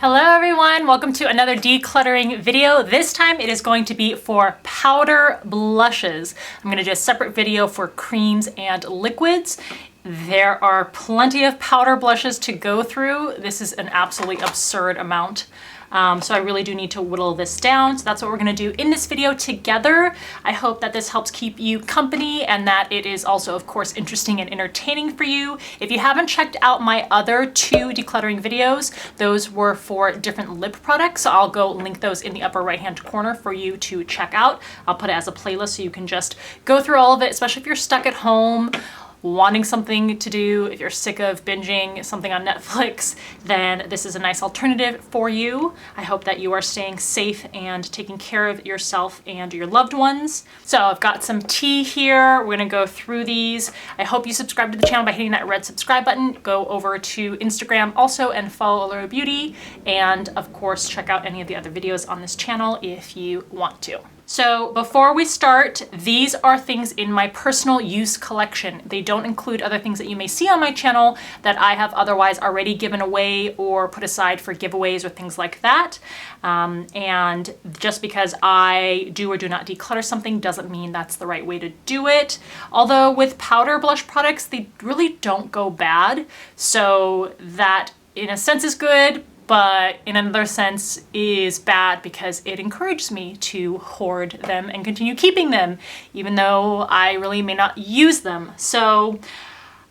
Hello everyone, welcome to another decluttering video. This time it is going to be for powder blushes. I'm going to do a separate video for creams and liquids. There are plenty of powder blushes to go through. This is an absolutely absurd amount. So I really do need to whittle this down. So that's what we're gonna do in this video together. I hope that this helps keep you company and that it is also, of course, interesting and entertaining for you. If you haven't checked out my other two decluttering videos, those were for different lip products. So I'll go link those in the upper right-hand corner for you to check out. I'll put it as a playlist so you can just go through all of it, especially if you're stuck at home wanting something to do. If you're sick of binging something on Netflix, then this is a nice alternative for you. I hope that you are staying safe and taking care of yourself and your loved ones. So I've got some tea here. We're gonna go through these. I hope you subscribe to the channel by hitting that red subscribe button. Go over to Instagram also and follow Allura Beauty. And of course, check out any of the other videos on this channel if you want to. So before we start, these are things in my personal use collection. They don't include other things that you may see on my channel that I have otherwise already given away or put aside for giveaways or things like that. And just because I do or do not declutter something doesn't mean that's the right way to do it. Although with powder blush products, they really don't go bad. So that in a sense is good, but in another sense is bad because it encourages me to hoard them and continue keeping them, even though I really may not use them. So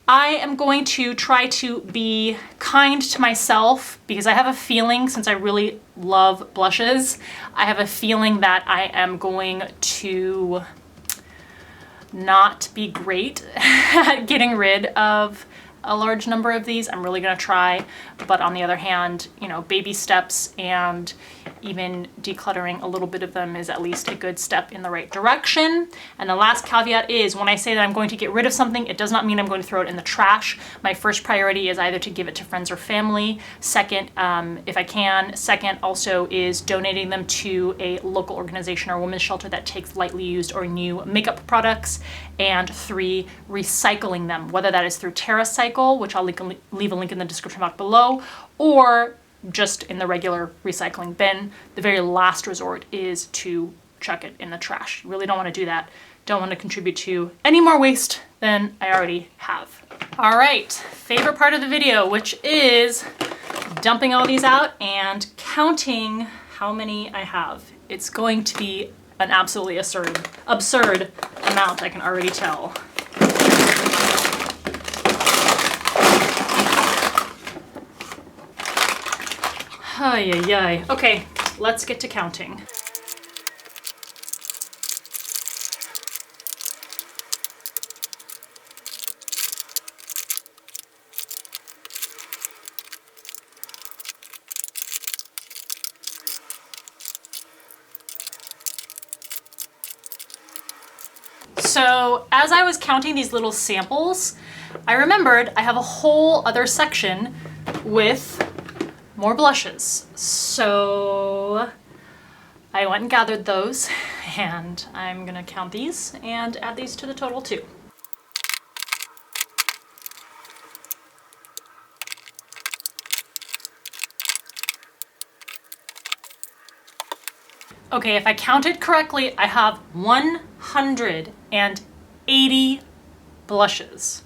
I am going to try to be kind to myself because I have a feeling, since I really love blushes, I have a feeling that I am going to not be great at getting rid of a large number of these. I'm really gonna try, but on the other hand, you know, baby steps and even decluttering a little bit of them is at least a good step in the right direction. And the last caveat is when I say that I'm going to get rid of something, it does not mean I'm going to throw it in the trash. My first priority is either to give it to friends or family. Second, if I can. Second also is donating them to a local organization or women's shelter that takes lightly used or new makeup products. And three, recycling them, whether that is through TerraCycle, which I'll leave a link in the description box below, or just in the regular recycling bin. The very last resort is to chuck it in the trash. You really don't want to do that. Don't want to contribute to any more waste than I already have. All right, favorite part of the video, which is dumping all these out and counting how many I have. It's going to be an absolutely absurd amount, I can already tell. Ay, ay, ay. Okay, let's get to counting. So as I was counting these little samples, I remembered I have a whole other section with more blushes. So I went and gathered those and I'm gonna count these and add these to the total too. Okay, if I counted correctly, I have 180 blushes.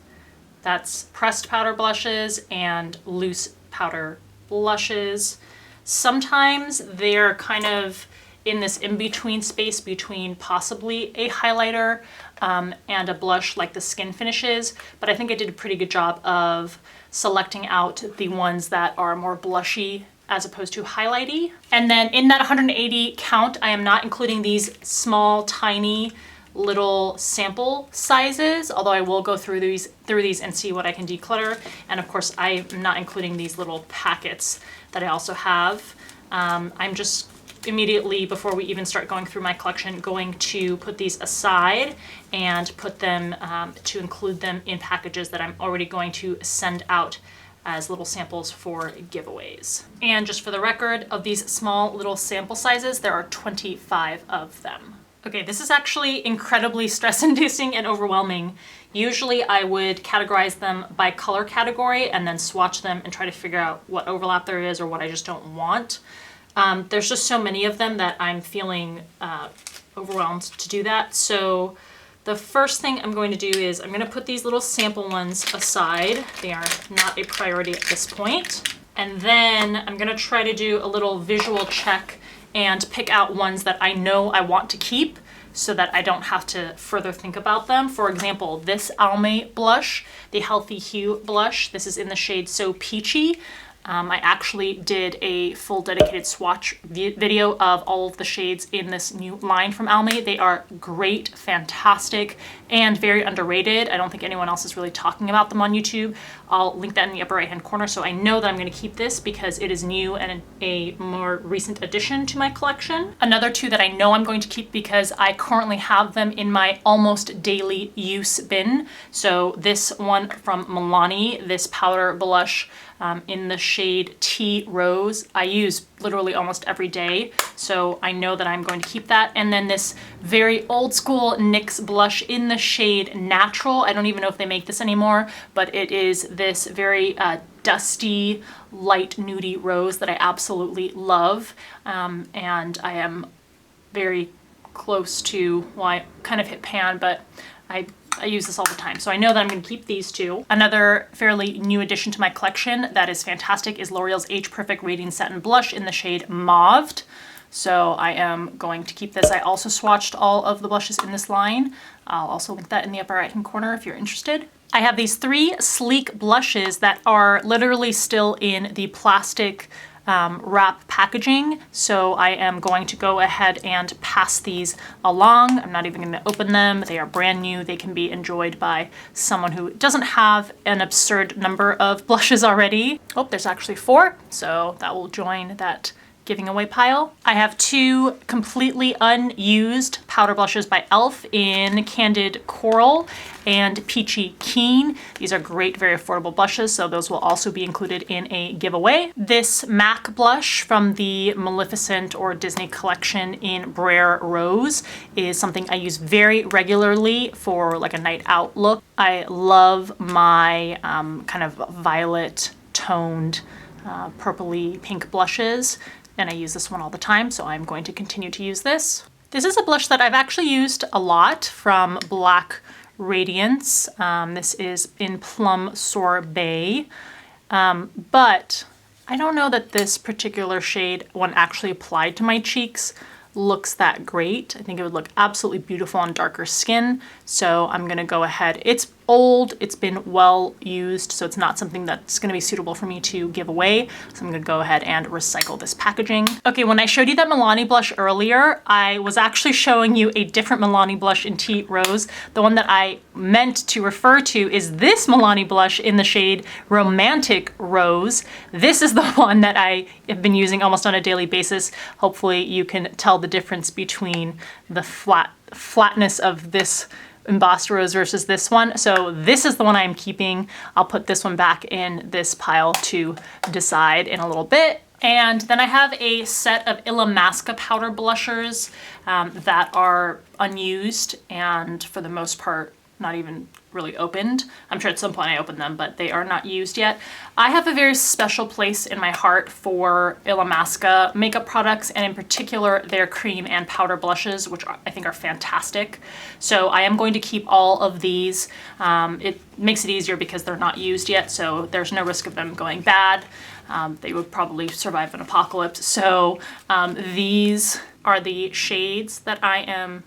That's pressed powder blushes and loose powder blushes. Sometimes they're kind of in this in-between space between possibly a highlighter and a blush like the Skin Finishes, but I think I did a pretty good job of selecting out the ones that are more blushy as opposed to highlighty. And then in that 180 count, I am not including these small, tiny little sample sizes, although I will go through these and see what I can declutter. And of course, I'm not including these little packets that I also have. I'm just immediately, before we even start going through my collection, going to put these aside and put them to include them in packages that I'm already going to send out as little samples for giveaways. And just for the record, of these small little sample sizes, there are 25 of them. Okay, this is actually incredibly stress-inducing and overwhelming. Usually I would categorize them by color category and then swatch them and try to figure out what overlap there is or what I just don't want. There's just so many of them that I'm feeling overwhelmed to do that. So the first thing I'm going to do is I'm going to put these little sample ones aside. They are not a priority at this point. And then I'm going to try to do a little visual check and pick out ones that I know I want to keep so that I don't have to further think about them. For example, this Almay blush, the Healthy Hue blush, this is in the shade So Peachy. I actually did a full dedicated swatch video of all of the shades in this new line from Almay. They are great, fantastic, and very underrated. I don't think anyone else is really talking about them on YouTube. I'll link that in the upper right hand corner. So I know that I'm going to keep this because it is new and a more recent addition to my collection. Another two that I know I'm going to keep because I currently have them in my almost daily use bin. So this one from Milani, this powder blush in the shade Tea Rose, I use literally almost every day, so I know that I'm going to keep that. And then this very old school NYX blush in the shade Natural. I don't even know if they make this anymore, but it is this very dusty, light nudie rose that I absolutely love. And I am very close to, well, I kind of hit pan, but I use this all the time. So I know that I'm going to keep these two. Another fairly new addition to my collection that is fantastic is L'Oreal's Age Perfect Radiant Satin Blush in the shade Mauve. So I am going to keep this. I also swatched all of the blushes in this line. I'll also link that in the upper right hand corner if you're interested. I have these three sleek blushes that are literally still in the plastic wrap packaging. So I am going to go ahead and pass these along. I'm not even going to open them. They are brand new. They can be enjoyed by someone who doesn't have an absurd number of blushes already. Oh, there's actually 4. So that will join that giving away pile. I have 2 completely unused powder blushes by e.l.f. in Candid Coral and Peachy Keen. These are great, very affordable blushes, so those will also be included in a giveaway. This MAC blush from the Maleficent or Disney collection in Brer Rose is something I use very regularly for like a night out look. I love my kind of violet toned purpley pink blushes, and I use this one all the time, so I'm going to continue to use this. This is a blush that I've actually used a lot from Black Radiance. This is in Plum Sorbet, but I don't know that this particular shade, when actually applied to my cheeks, looks that great. I think it would look absolutely beautiful on darker skin, so I'm gonna go ahead. It's old, it's been well used, so it's not something that's gonna be suitable for me to give away, so I'm gonna go ahead and recycle this packaging. Okay, when I showed you that Milani blush earlier, I was actually showing you a different Milani blush in Tea Rose. The one that I meant to refer to is this Milani blush in the shade Romantic Rose. This is the one that I have been using almost on a daily basis. Hopefully you can tell the difference between the flatness of this embossed rose versus this one. So this is the one I'm keeping. I'll put this one back in this pile to decide in a little bit. And then I have a set of Illamasqua powder blushers that are unused and for the most part not even really opened. I'm sure at some point I opened them, but they are not used yet. I have a very special place in my heart for Illamasqua makeup products, and in particular their cream and powder blushes, which I think are fantastic. So I am going to keep all of these. It makes it easier because they're not used yet, so there's no risk of them going bad. They would probably survive an apocalypse. So these are the shades that I am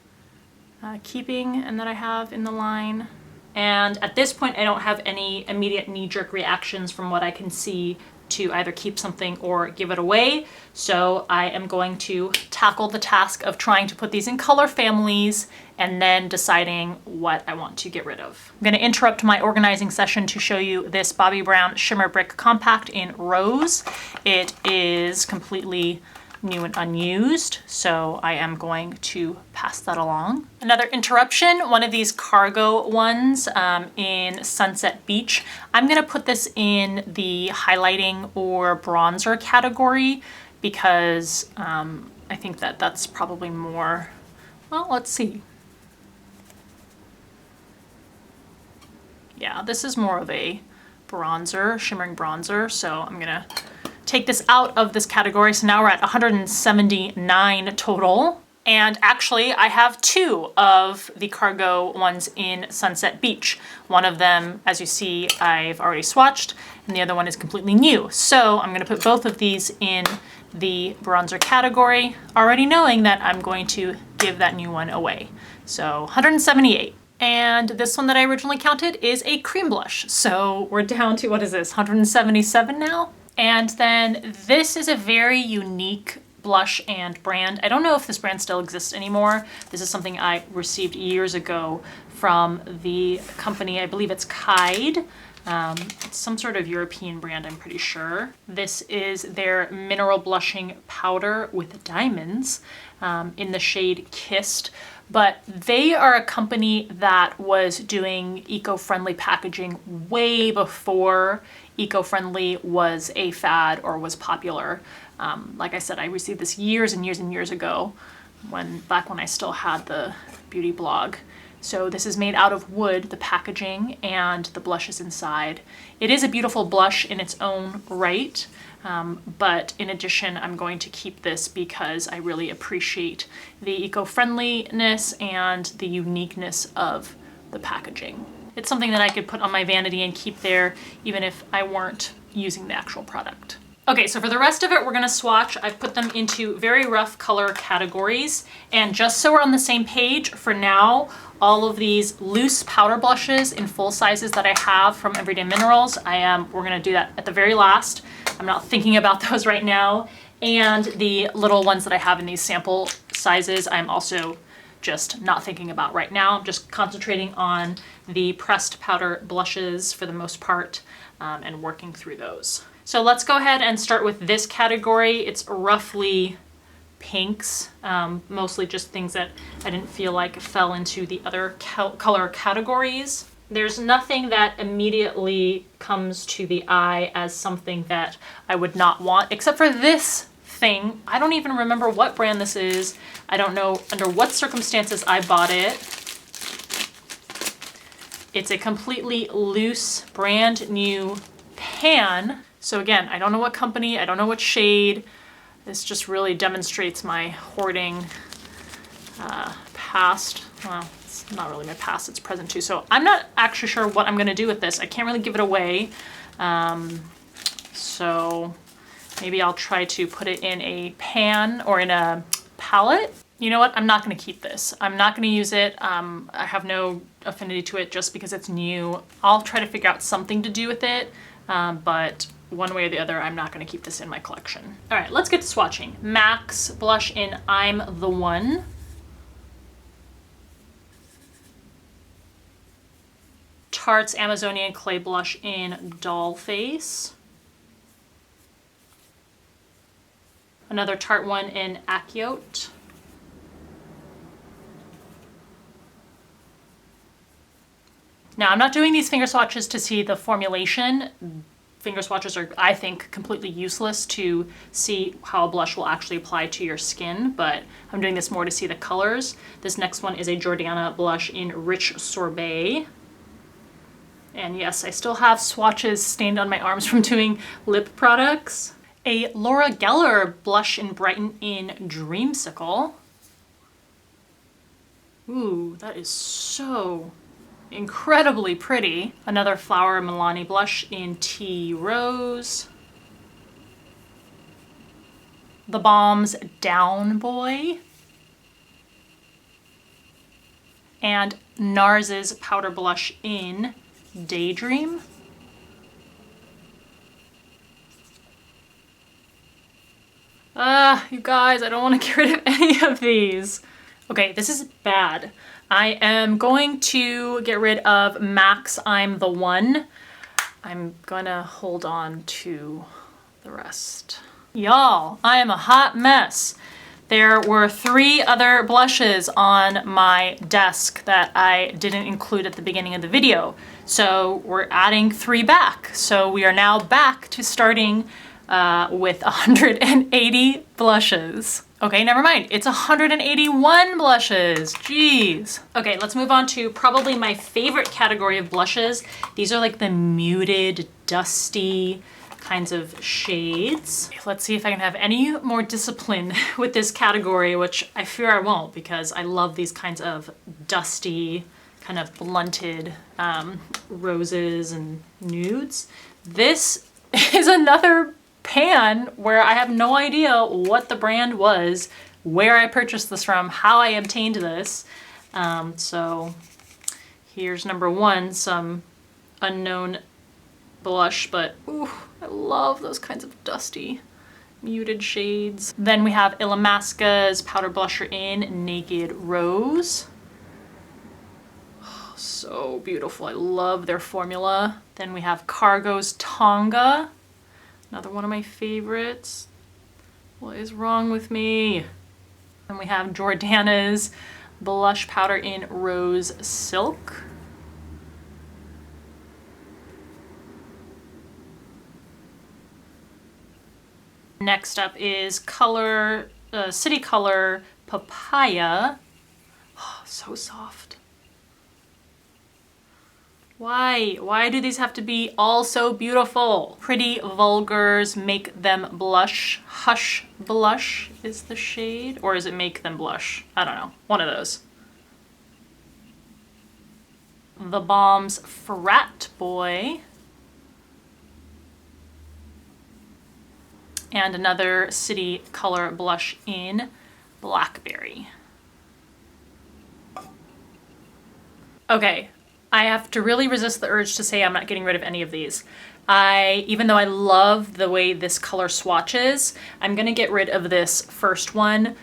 keeping and that I have in the line. And at this point, I don't have any immediate knee-jerk reactions from what I can see to either keep something or give it away. So I am going to tackle the task of trying to put these in color families and then deciding what I want to get rid of. I'm gonna interrupt my organizing session to show you this Bobbi Brown Shimmer Brick Compact in Rose. It is completely new and unused, so I am going to pass that along. Another interruption, one of these cargo ones in Sunset Beach. I'm gonna put this in the highlighting or bronzer category because I think that that's probably more Well, let's see. Yeah, this is more of a bronzer, shimmering bronzer, so I'm gonna take this out of this category. So now we're at 179 total. And actually I have two of the cargo ones in Sunset Beach. One of them, as you see, I've already swatched, and the other one is completely new. So I'm gonna put both of these in the bronzer category, already knowing that I'm going to give that new one away. So 178. And this one that I originally counted is a cream blush. So we're down to, what is this, 177 now? And then this is a very unique blush and brand. I don't know if this brand still exists anymore. This is something I received years ago from the company, I believe it's Kide. It's some sort of European brand, I'm pretty sure. This is their mineral blushing powder with diamonds in the shade Kissed. But they are a company that was doing eco-friendly packaging way before eco-friendly was a fad or was popular. Like I said, I received this years and years and years ago, back when I still had the beauty blog. So this is made out of wood, the packaging, and the blush is inside. It is a beautiful blush in its own right, but in addition, I'm going to keep this because I really appreciate the eco-friendliness and the uniqueness of the packaging. It's something that I could put on my vanity and keep there even if I weren't using the actual product. Okay, so for the rest of it, we're gonna swatch. I've put them into very rough color categories. And just so we're on the same page, for now, all of these loose powder blushes in full sizes that I have from Everyday Minerals, we're gonna do that at the very last. I'm not thinking about those right now. And the little ones that I have in these sample sizes, I'm also just not thinking about right now. I'm just concentrating on the pressed powder blushes for the most part and working through those. So let's go ahead and start with this category. It's roughly pinks, mostly just things that I didn't feel like fell into the other color categories. There's nothing that immediately comes to the eye as something that I would not want, except for this thing. I don't even remember what brand this is. I don't know under what circumstances I bought it. It's a completely loose, brand new pan. So again, I don't know what company, I don't know what shade. This just really demonstrates my hoarding past. Well, it's not really my past, it's present too. So I'm not actually sure what I'm gonna do with this. I can't really give it away. So maybe I'll try to put it in a pan or in a palette. You know what, I'm not gonna keep this. I'm not gonna use it. I have no affinity to it just because it's new. I'll try to figure out something to do with it, but one way or the other, I'm not gonna keep this in my collection. All right, let's get to swatching. MAC's blush in I'm the One. Tart's Amazonian Clay blush in Dollface. Another Tarte one in Aciote. Now, I'm not doing these finger swatches to see the formulation. Finger swatches are, I think, completely useless to see how a blush will actually apply to your skin, but I'm doing this more to see the colors. This next one is a Jordana blush in Rich Sorbet. And yes, I still have swatches stained on my arms from doing lip products. A Laura Geller blush in Brighton in Dreamsicle. Ooh, that is so incredibly pretty. Another Flower Milani blush in Tea Rose. The Balm's Down Boy. And Nars's powder blush in Daydream. You guys, I don't want to get rid of any of these. Okay, this is bad. I am going to get rid of MAC's I'm the One. I'm gonna hold on to the rest. Y'all, I am a hot mess. There were 3 other blushes on my desk that I didn't include at the beginning of the video. So we're adding 3 back. So we are now back to starting with 180 blushes. Okay, never mind. It's 181 blushes. Jeez. Okay, let's move on to probably my favorite category of blushes. These are like the muted, dusty kinds of shades. Let's see if I can have any more discipline with this category, which I fear I won't because I love these kinds of dusty, kind of blunted roses and nudes. This is another pan where I have no idea what the brand was, where I purchased this from, how I obtained this. So here's number one, some unknown blush, but ooh, I love those kinds of dusty, muted shades. Then we have Illamasqua's powder blusher in Naked Rose. Oh, so beautiful. I love their formula. Then we have Cargo's Tonga. Another one of my favorites. What is wrong with me? And we have Jordana's blush powder in Rose Silk. Next up is City Color Papaya. Oh, so soft. Why? Why do these have to be all so beautiful? Pretty Vulgar's Make Them Blush. Hush Blush is the shade. Or is it Make Them Blush? I don't know. One of those. The Balm's Frat Boy. And another City Color blush in Blackberry. Okay. I have to really resist the urge to say I'm not getting rid of any of these. Even though I love the way this color swatches, I'm gonna get rid of this first one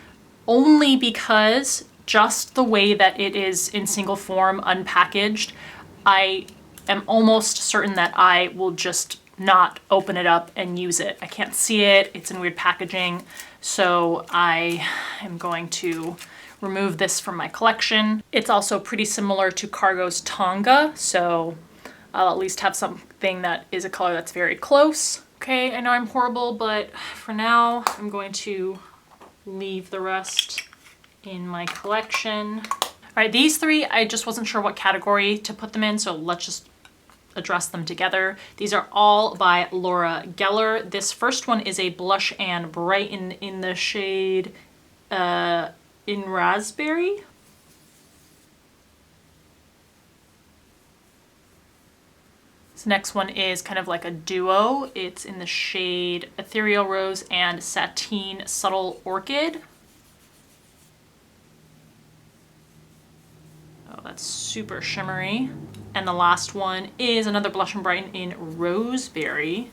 only because just the way that it is in single form, unpackaged, I am almost certain that I will just not open it up and use it. I can't see it, it's in weird packaging, so I am going to remove this from my collection. It's also pretty similar to Cargo's Tonga, so I'll at least have something that is a color that's very close. Okay, I know I'm horrible, but for now, I'm going to leave the rest in my collection. All right, these three, I just wasn't sure what category to put them in, so let's just address them together. These are all by Laura Geller. This first one is a blush and brighten in the shade in Raspberry. This next one is kind of like a duo. It's in the shade Ethereal Rose and Sateen Subtle Orchid. Oh, that's super shimmery. And the last one is another blush and brighten in Roseberry.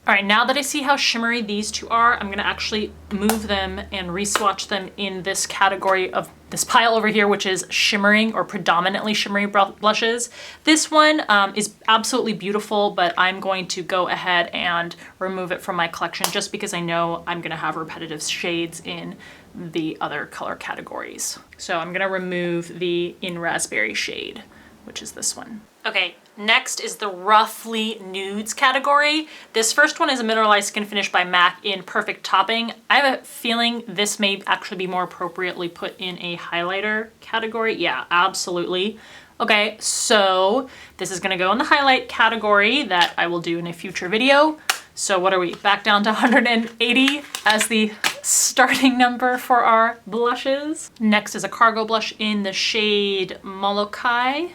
All right, now that I see how shimmery these two are, I'm gonna actually move them and re-swatch them in this category of this pile over here, which is shimmering or predominantly shimmery blushes. This one is absolutely beautiful, but I'm going to go ahead and remove it from my collection just because I know I'm gonna have repetitive shades in the other color categories. So I'm gonna remove the In Raspberry shade, which is this one. Okay, next is the Roughly Nudes category. This first one is a mineralized skin finish by MAC in Perfect Topping. I have a feeling this may actually be more appropriately put in a highlighter category. Yeah, absolutely. Okay, so this is gonna go in the highlight category that I will do in a future video. So what are we, back down to 180 as the starting number for our blushes. Next is a Cargo blush in the shade Molokai.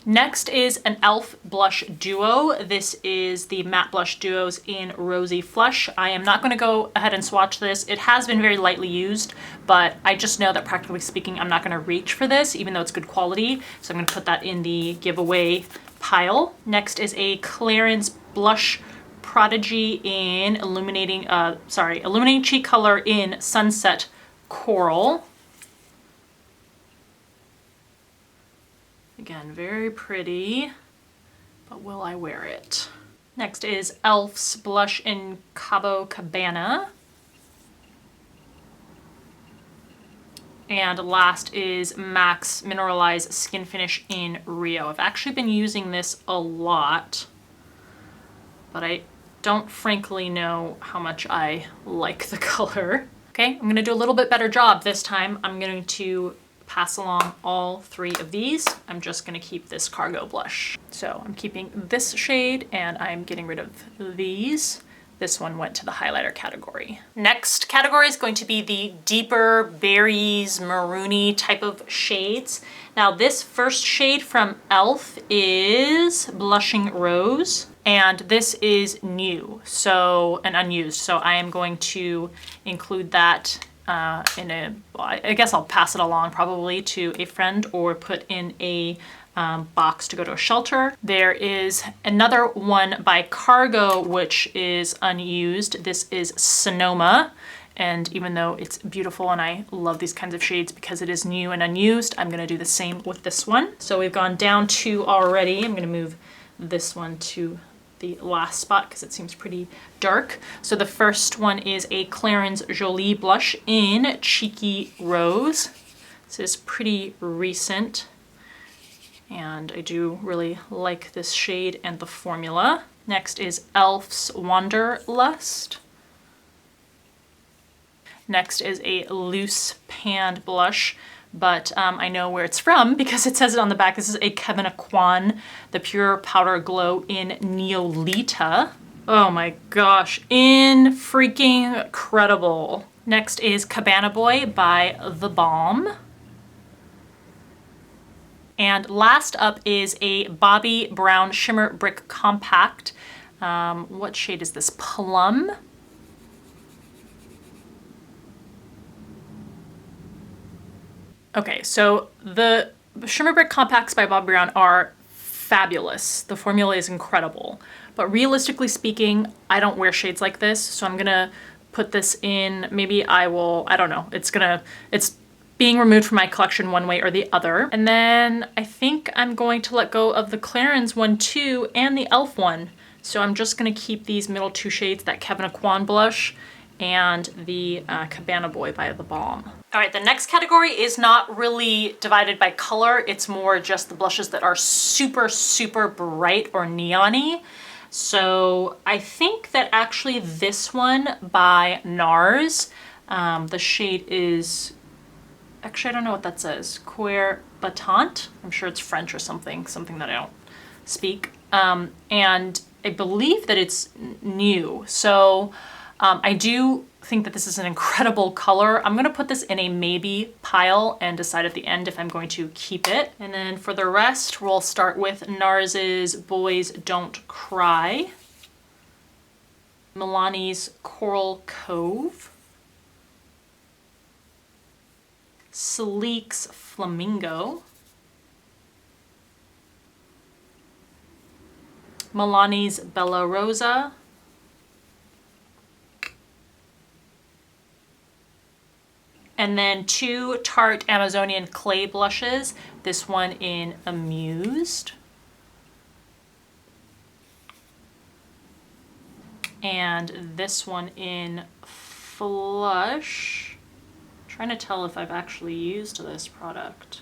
Next is an e.l.f. blush duo. This is the matte blush duos in Rosy Flush. I am not going to go ahead and swatch this. It has been very lightly used, but I just know that practically speaking, I'm not going to reach for this, even though it's good quality. So I'm going to put that in the giveaway pile. Next is a Clarence blush Prodigy in illuminating cheek color in Sunset Coral. Again, very pretty, but will I wear it? Next is e.l.f.'s blush in Cabo Cabana. And last is MAC's Mineralized Skin Finish in Rio. I've actually been using this a lot, but I don't frankly know how much I like the color. Okay, I'm gonna do a little bit better job this time. I'm going to pass along all 3 of these. I'm just gonna keep this Cargo blush. So I'm keeping this shade and I'm getting rid of these. This one went to the highlighter category. Next category is going to be the deeper berries, maroony type of shades. Now this first shade from e.l.f. is Blushing Rose, and this is new, so, and unused. So I am going to include that I guess I'll pass it along probably to a friend or put in a box to go to a shelter. There is another one by Cargo, which is unused. This is Sonoma. And even though it's beautiful and I love these kinds of shades because it is new and unused, I'm gonna do the same with this one. So we've gone down 2 already. I'm gonna move this one to the last spot because it seems pretty dark. So the first one is a Clarence Jolie blush in Cheeky Rose. This is pretty recent and I do really like this shade and the formula. Next is e.l.f.'s Wanderlust. Next is a loose panned blush, but I know where it's from because it says it on the back. This is a Cabana, the Pure Powder Glow in Neolita. Oh my gosh, freaking incredible. Next is Cabana Boy by The Balm. And last up is a Bobbi Brown Shimmer Brick Compact. What shade is this? Plum? Okay, so the Shimmer Brick Compacts by Bobbi Brown are fabulous. The formula is incredible. But realistically speaking, I don't wear shades like this, so I'm gonna put this in, maybe I will, I don't know. It's being removed from my collection one way or the other. And then I think I'm going to let go of the Clarence one too and the e.l.f. one. So I'm just gonna keep these middle 2 shades, that Cabana blush and the Cabana Boy by The Balm. All right, the next category is not really divided by color. It's more just the blushes that are super, super bright or neon-y. So I think that actually this one by Nars, the shade is, actually I don't know what that says, Queer Batant. I'm sure it's French or something that I don't speak. And I believe that it's new. So I do think that this is an incredible color. I'm gonna put this in a maybe pile and decide at the end if I'm going to keep it. And then for the rest, we'll start with Nars's Boys Don't Cry, Milani's Coral Cove, Sleek's Flamingo, Milani's Bella Rosa, and then 2 Tarte Amazonian Clay blushes. This one in Amused. And this one in Flush. I'm trying to tell if I've actually used this product.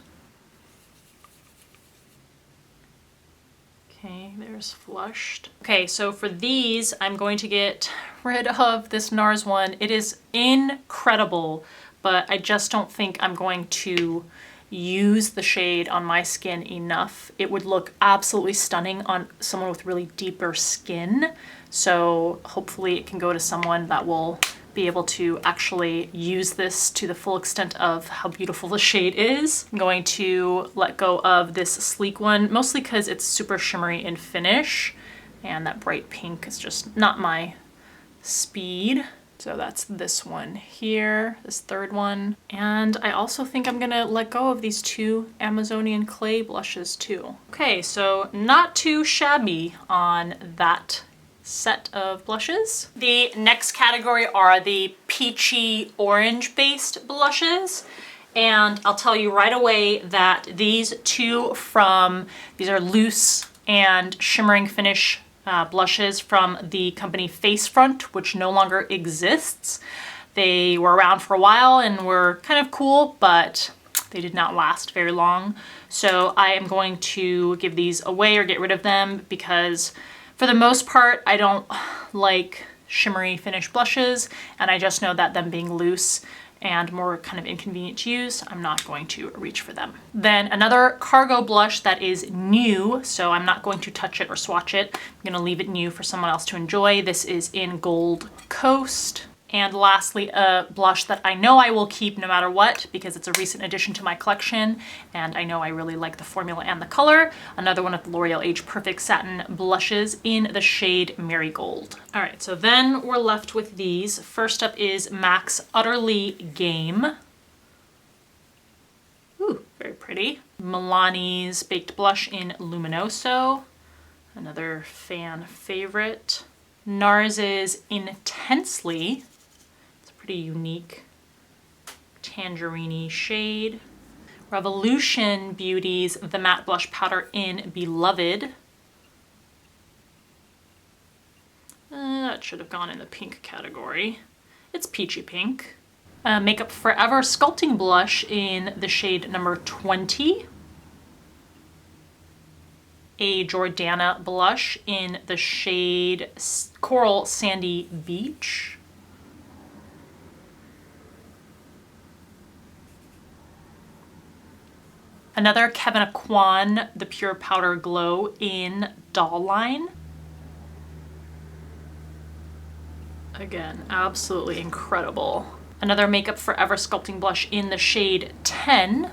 Okay, there's Flushed. Okay, so for these, I'm going to get rid of this Nars one. It is incredible, but I just don't think I'm going to use the shade on my skin enough. It would look absolutely stunning on someone with really deeper skin. So hopefully it can go to someone that will be able to actually use this to the full extent of how beautiful the shade is. I'm going to let go of this Sleek one, mostly because it's super shimmery in finish, and that bright pink is just not my speed. So that's this one here, this third one. And I also think I'm gonna let go of these 2 Amazonian Clay blushes too. Okay, so not too shabby on that set of blushes. The next category are the peachy orange based blushes. And I'll tell you right away that these 2 these are loose and shimmering finish blushes from the company Face Front, which no longer exists. They were around for a while and were kind of cool, but they did not last very long. So I am going to give these away or get rid of them because for the most part, I don't like shimmery finish blushes, and I just know that them being loose and more kind of inconvenient to use, I'm not going to reach for them. Then another cargo blush that is new, so I'm not going to touch it or swatch it. I'm gonna leave it new for someone else to enjoy. This is in Gold Coast. And lastly, a blush that I know I will keep no matter what because it's a recent addition to my collection and I know I really like the formula and the color. Another one of the L'Oreal Age Perfect Satin blushes in the shade Marigold. All right, so then we're left with these. First up is MAC's Utterly Game. Ooh, very pretty. Milani's Baked Blush in Luminoso, another fan favorite. Nars's Intensely, pretty unique tangerine shade. Revolution Beauty's The Matte Blush Powder in Beloved. That should have gone in the pink category. It's peachy pink. Makeup Forever Sculpting Blush in the shade number 20. A Jordana blush in the shade Coral Sandy Beach. Another Cabana Quan, the Pure Powder Glow in Doll Line. Again, absolutely incredible. Another Makeup Forever Sculpting Blush in the shade 10.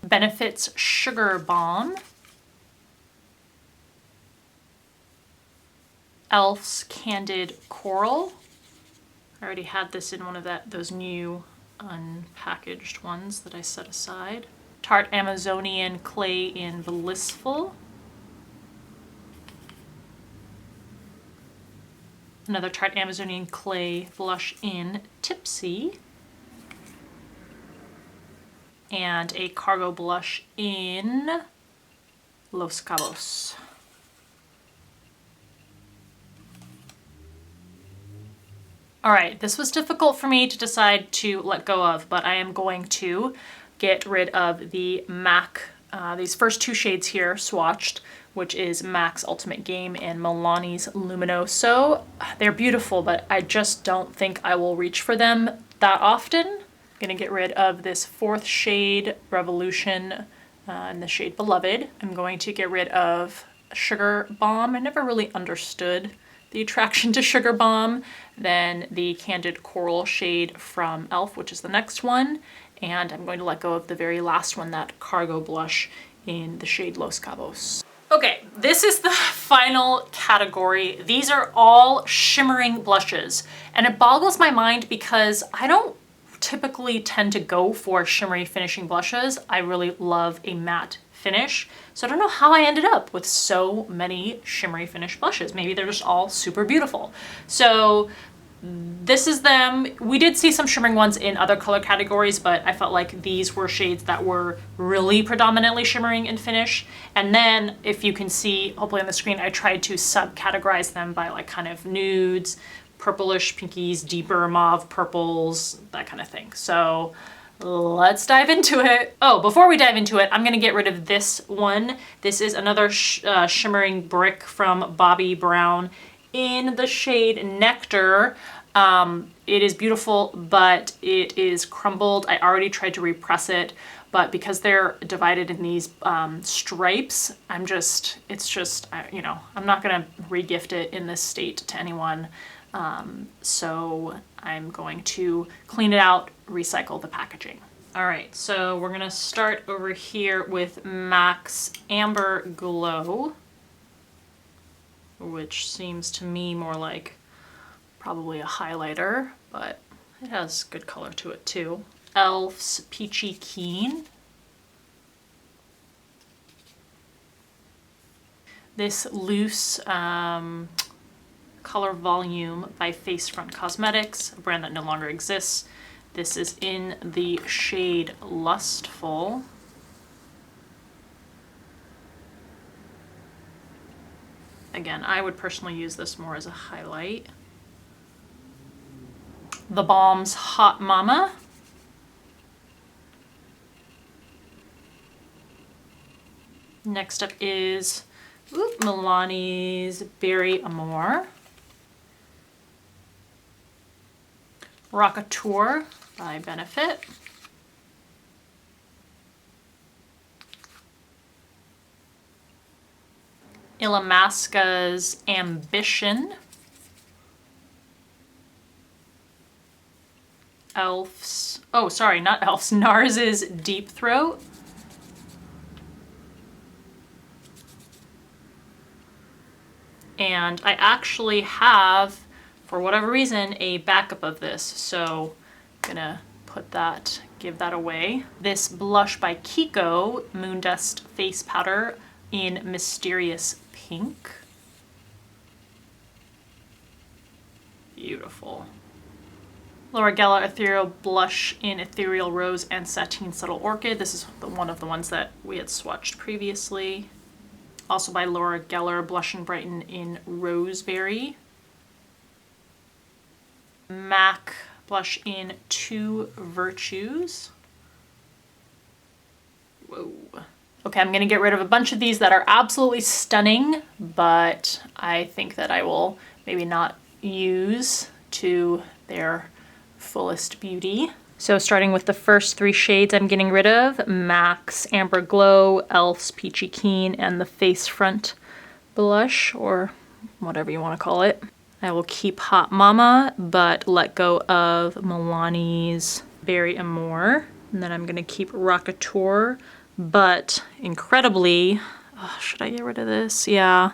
Benefit's Sugar Bomb. Elf's Candid Coral. I already had this in one of those new unpackaged ones that I set aside. Tart Amazonian Clay in Blissful. Another Tarte Amazonian Clay blush in Tipsy. And a cargo blush in Los Cabos. All right, this was difficult for me to decide to let go of, but I am going to get rid of the MAC, these first two shades here swatched, which is MAC's Ultimate Game and Milani's Luminoso. They're beautiful, but I just don't think I will reach for them that often. I'm gonna get rid of this fourth shade, Revolution, in the shade Beloved. I'm going to get rid of Sugar Bomb. I never really understood the attraction to Sugar Bomb. Then the Candid Coral shade from e.l.f., which is the next one. And I'm going to let go of the very last one, that Cargo blush in the shade Los Cabos. Okay, this is the final category. These are all shimmering blushes. And it boggles my mind because I don't typically tend to go for shimmery finishing blushes. I really love a matte finish. So I don't know how I ended up with so many shimmery finish blushes. Maybe they're just all super beautiful. So this is them. We did see some shimmering ones in other color categories, but I felt like these were shades that were really predominantly shimmering in finish. And then if you can see, hopefully on the screen, I tried to subcategorize them by like kind of nudes, purplish pinkies, deeper mauve purples, that kind of thing. So let's dive into it. Oh, before we dive into it, I'm gonna get rid of this one. This is another shimmering brick from Bobbi Brown in the shade Nectar. It is beautiful, but it is crumbled. I already tried to repress it, but because they're divided in these stripes, you know, I'm not gonna re-gift it in this state to anyone. So I'm going to clean it out, recycle the packaging. All right, so we're gonna start over here with MAC's Amber Glow, which seems to me more like probably a highlighter, but it has good color to it too. e.l.f.'s Peachy Keen. This loose color volume by Facefront Cosmetics, a brand that no longer exists. This is in the shade Lustful. Again, I would personally use this more as a highlight. The Balm's Hot Mama. Next up is Milani's Berry Amore. Rockateur by Benefit. Illamasqua's Ambition. Elf's, oh sorry, not Elf's, Nars's Deep Throat. And I actually have, for whatever reason, a backup of this, so I'm gonna put that, give that away. This blush by Kiko, Moondust Face Powder in Mysterious Pink. Beautiful. Laura Geller Ethereal Blush in Ethereal Rose and Sateen Subtle Orchid. This is one of the ones that we had swatched previously. Also by Laura Geller, Blush and Brighten in Roseberry. MAC blush in Two Virtues. Whoa. Okay, I'm gonna get rid of a bunch of these that are absolutely stunning, but I think that I will maybe not use to their fullest beauty. So starting with the first three shades I'm getting rid of, MAC's Amber Glow, Elf's Peachy Keen, and the Face Front blush, or whatever you want to call it. I will keep Hot Mama, but let go of Milani's Berry Amore. And then I'm going to keep Rockateur, but incredibly, oh, should I get rid of this? Yeah.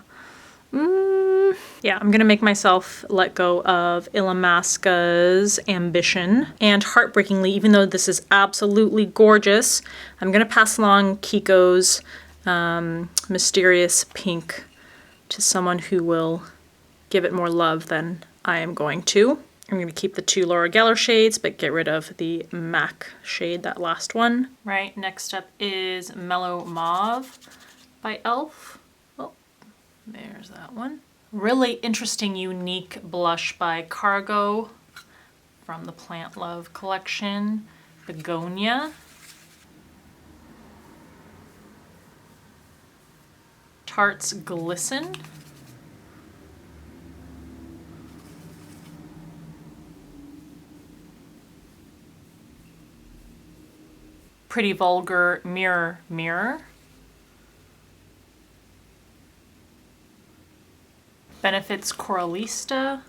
Yeah, I'm gonna make myself let go of Illamasqua's Ambition. And heartbreakingly, even though this is absolutely gorgeous, I'm gonna pass along Kiko's Mysterious Pink to someone who will give it more love than I am going to. I'm gonna keep the two Laura Geller shades, but get rid of the MAC shade, that last one. Right, next up is Mellow Mauve by e.l.f. There's that one. Really interesting, unique blush by Cargo from the Plant Love collection. Begonia. Tart's Glisten. Pretty Vulgar Mirror Mirror. Benefit's Coralista.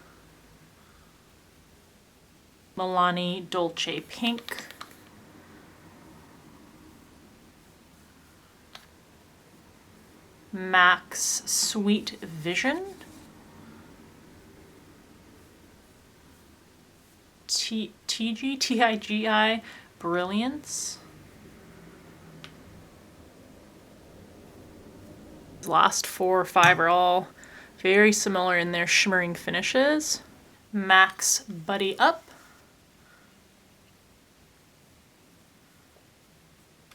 Milani Dolce Pink. MAC's Sweet Vision. TIGI Brilliance. Last 4 or 5 are all very similar in their shimmering finishes. MAC's Buddy Up.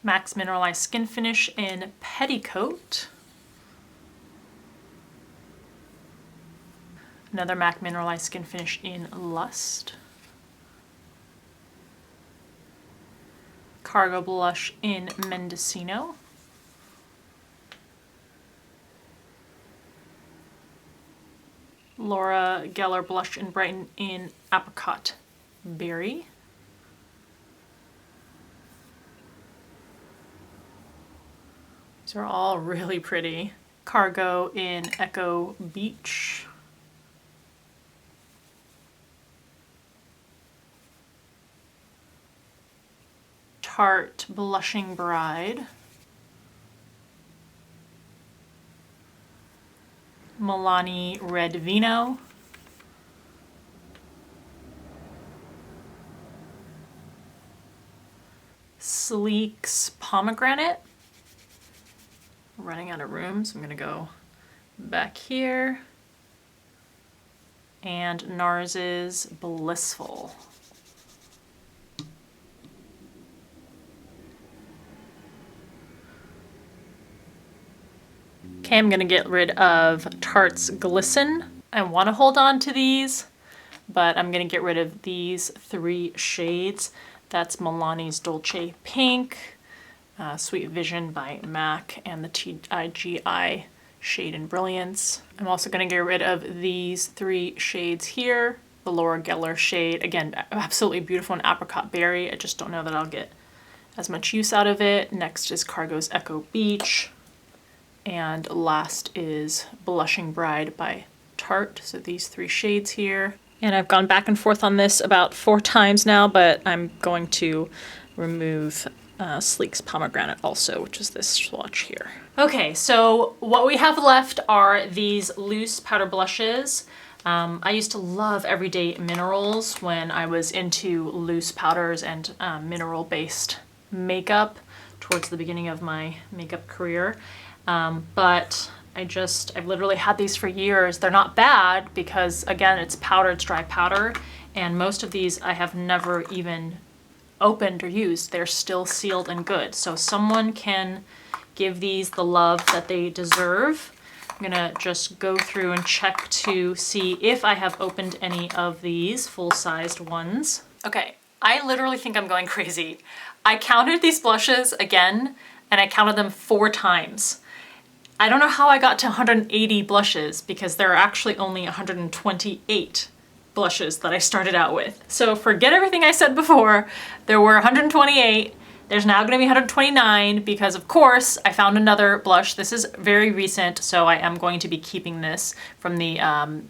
MAC's Mineralized Skin Finish in Petticoat. Another MAC Mineralized Skin Finish in Lust. Cargo Blush in Mendocino. Laura Geller Blush and Brighten in Apricot Berry. These are all really pretty. Cargo in Echo Beach. Tart Blushing Bride. Milani Red Vino. Sleek's Pomegranate. I'm running out of room, so I'm gonna go back here. And Nars's Blissful. Okay, I'm gonna get rid of Tart's Glisten. I wanna hold on to these, but I'm gonna get rid of these 3 shades. That's Milani's Dolce Pink, Sweet Vision by MAC, and the TIGI Shade in Brilliance. I'm also gonna get rid of these 3 shades here. The Laura Geller shade, again, absolutely beautiful in Apricot Berry. I just don't know that I'll get as much use out of it. Next is Cargo's Echo Beach. And last is Blushing Bride by Tart. So these 3 shades here. And I've gone back and forth on this about 4 times now, but I'm going to remove Sleek's Pomegranate also, which is this swatch here. Okay, so what we have left are these loose powder blushes. I used to love Everyday Minerals when I was into loose powders and mineral-based makeup towards the beginning of my makeup career. But I've literally had these for years. They're not bad because, again, it's powder, it's dry powder, and most of these I have never even opened or used. They're still sealed and good. So someone can give these the love that they deserve. I'm gonna just go through and check to see if I have opened any of these full-sized ones. Okay, I literally think I'm going crazy. I counted these blushes again, and I counted them 4 times. I don't know how I got to 180 blushes because there are actually only 128 blushes that I started out with. So forget everything I said before. There were 128. There's now gonna be 129 because, of course, I found another blush. This is very recent, so I am going to be keeping this from the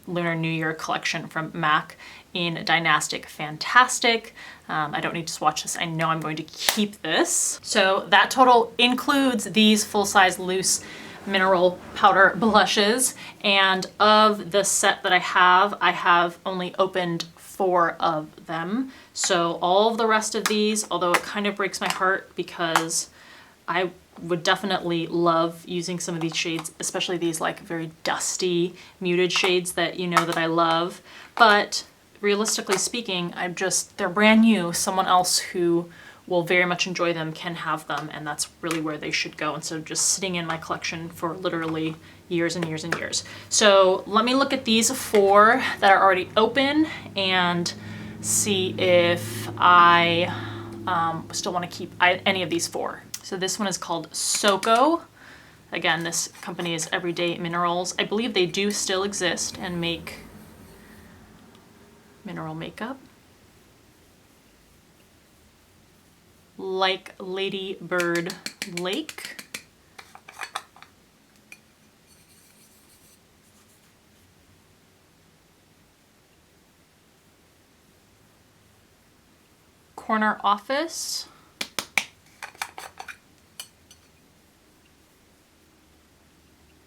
Lunar New Year collection from MAC in Dynastic Fantastic. I don't need to swatch this. I know I'm going to keep this. So that total includes these full-size loose mineral powder blushes, and of the set that I have only opened 4 of them. So all of the rest of these, although it kind of breaks my heart because I would definitely love using some of these shades, especially these like very dusty muted shades that you know that I love, but realistically speaking, they're brand new. Someone else who will very much enjoy them can have them, and that's really where they should go instead of just sitting in my collection for literally years and years and years. So let me look at these 4 that are already open and see if I still want to keep any of these 4. So this one is called Soko. Again, this company is Everyday Minerals. I believe they do still exist and make mineral makeup. Like Lady Bird Lake. Corner Office.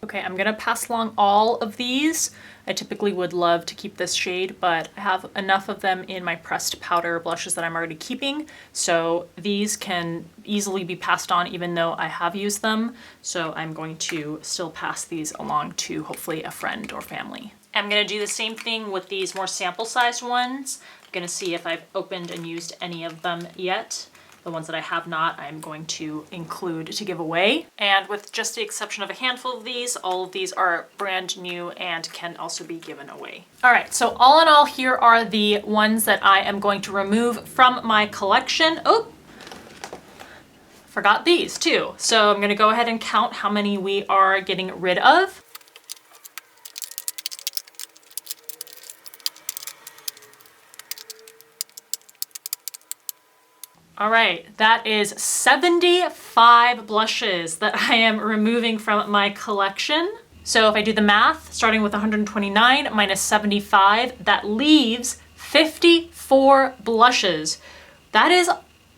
Okay, I'm gonna pass along all of these. I typically would love to keep this shade, but I have enough of them in my pressed powder blushes that I'm already keeping. So these can easily be passed on even though I have used them. So I'm going to still pass these along to hopefully a friend or family. I'm gonna do the same thing with these more sample-sized ones. I'm gonna see if I've opened and used any of them yet. The ones that I have not, I'm going to include to give away. And with just the exception of a handful of these, all of these are brand new and can also be given away. All right, so all in all, here are the ones that I am going to remove from my collection. Oh, forgot these too. So I'm gonna go ahead and count how many we are getting rid of. All right, that is 75 blushes that I am removing from my collection. So if I do the math, starting with 129 minus 75, that leaves 54 blushes. That is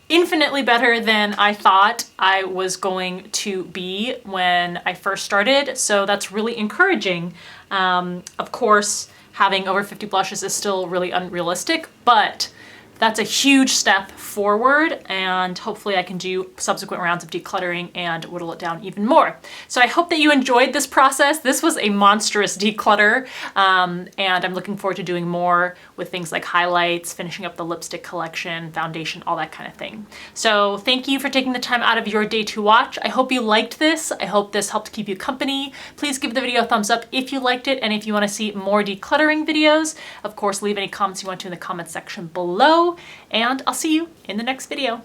infinitely better than I thought I was going to be when I first started. So that's really encouraging. Of course, having over 50 blushes is still really unrealistic, but that's a huge step forward, and hopefully I can do subsequent rounds of decluttering and whittle it down even more. So I hope that you enjoyed this process. This was a monstrous declutter, and I'm looking forward to doing more with things like highlights, finishing up the lipstick collection, foundation, all that kind of thing. So thank you for taking the time out of your day to watch. I hope you liked this. I hope this helped keep you company. Please give the video a thumbs up if you liked it, and if you want to see more decluttering videos, of course, leave any comments you want to in the comments section below, and I'll see you in the next video.